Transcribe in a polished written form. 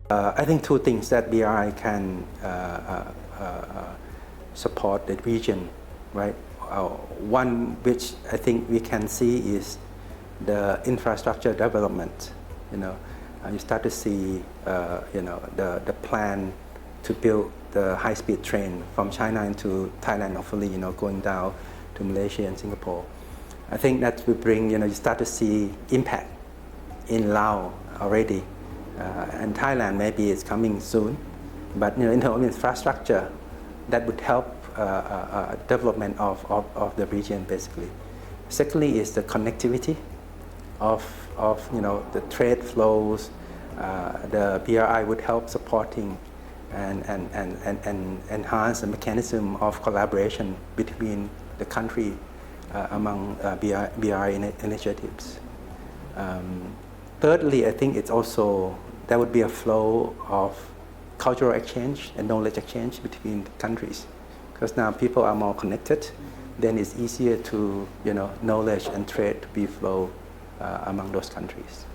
I think two things that BRI can support the region, right? One which I think we can see is the infrastructure development. You start to see, the plan to build the high-speed train from China into Thailand, hopefully, going down to Malaysia and Singapore. I think that will bring, you start to see impact in Laos already. And Thailand maybe is coming soon. But, in terms of infrastructure, that would help development of the region, basically. Secondly is the connectivity of the trade flows. The BRI would help supporting and enhance the mechanism of collaboration between the country among BRI initiatives. Thirdly, I think it's also there would be a flow of cultural exchange and knowledge exchange between countries, because now people are more connected. Then it's easier to knowledge and trade to be flow among those countries.